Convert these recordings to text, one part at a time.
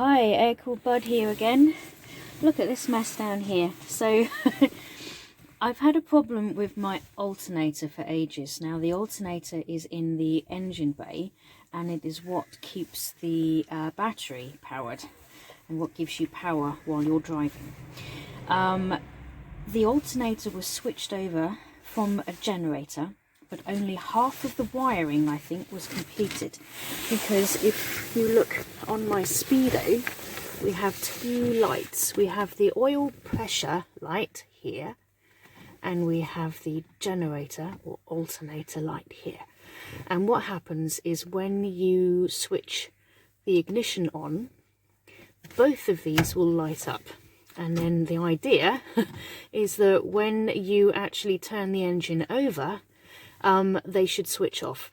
Hi, aircooled Bud here again. Look at this mess down here. So I've had a problem with my alternator for ages. Now the alternator is in the engine bay and it is what keeps the battery powered and what gives you power while you're driving. The alternator was switched over from a generator, but only half of the wiring, I think, was completed, because if you look on my speedo, we have two lights. We have the oil pressure light here and we have the generator or alternator light here. And what happens is when you switch the ignition on, both of these will light up. And then the idea is that when you actually turn the engine over, they should switch off.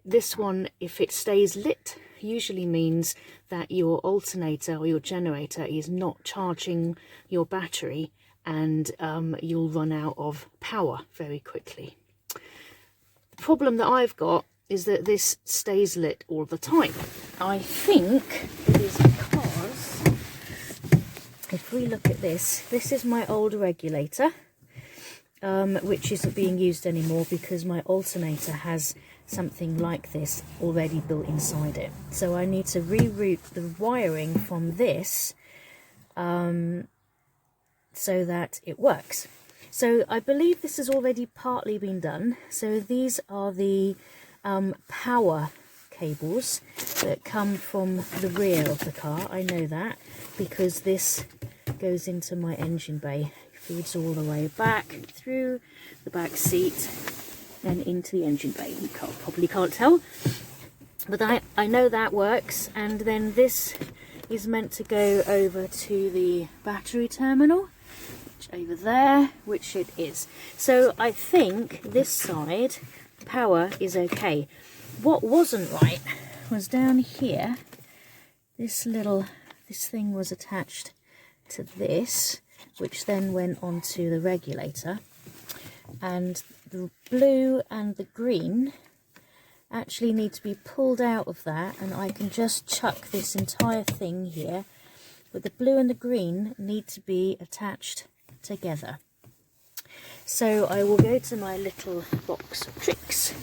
This one, if it stays lit, usually means that your alternator or your generator is not charging your battery and you'll run out of power very quickly. The problem that I've got is that this stays lit all the time. I think it is because, if we look at this, this is my old regulator. Which isn't being used anymore because my alternator has something like this already built inside it. So I need to reroute the wiring from this so that it works. So I believe this has already partly been done. So these are the power cables that come from the rear of the car. I know that because this goes into my engine bay. Feeds all the way back through the back seat then into the engine bay. You probably can't tell, but I know that works. And then this is meant to go over to the battery terminal, which over there, which it is. So I think this side power is okay. What wasn't right was down here, this thing was attached to this, which then went onto the regulator, and the blue and the green actually need to be pulled out of that, and I can just chuck this entire thing here, but the blue and the green need to be attached together. So I will go to my little box of tricks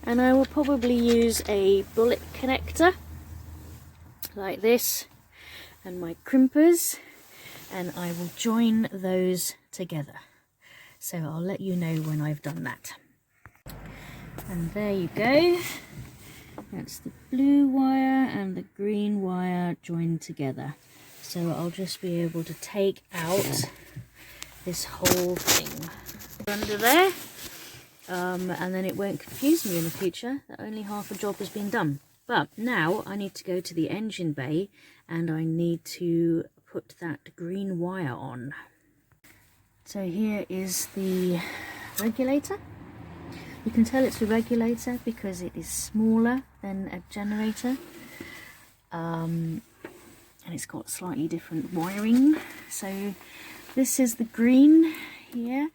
and I will probably use a bullet connector like this and my crimpers, and I will join those together. So I'll let you know when I've done that. And there you go. That's the blue wire and the green wire joined together. So I'll just be able to take out this whole thing under there. And then it won't confuse me in the future that only half a job has been done. But now I need to go to the engine bay and I need to put that green wire on. So here is the regulator. You can tell it's a regulator because it is smaller than a generator, and it's got slightly different wiring. So this is the green here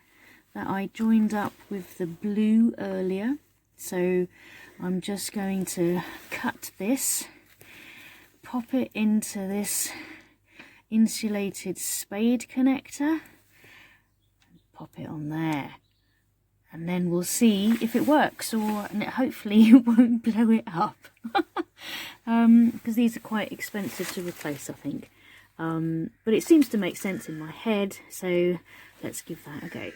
that I joined up with the blue earlier. So I'm just going to cut this, pop it into this insulated spade connector, pop it on there, and then we'll see if it works, and hopefully it won't blow it up because these are quite expensive to replace, I think, but it seems to make sense in my head, so let's give that a go.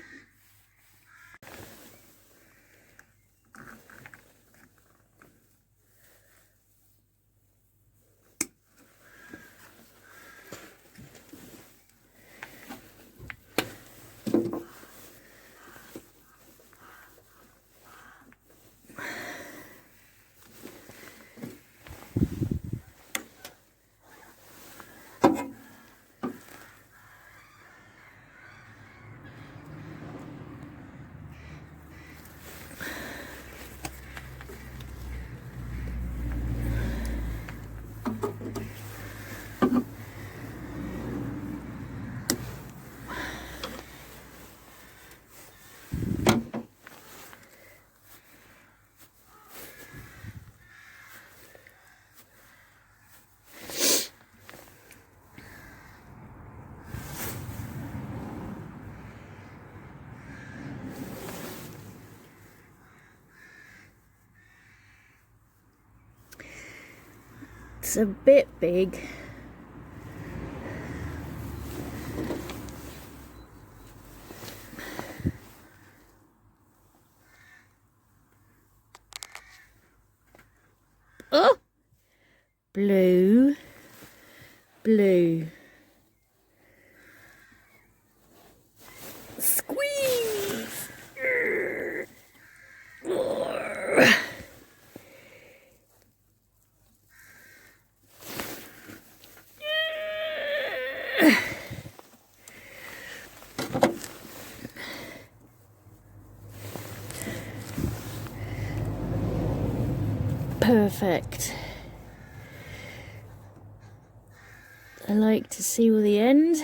It's a bit big. Oh! Blue. Blue. Squeeze! Perfect. I like to seal the end.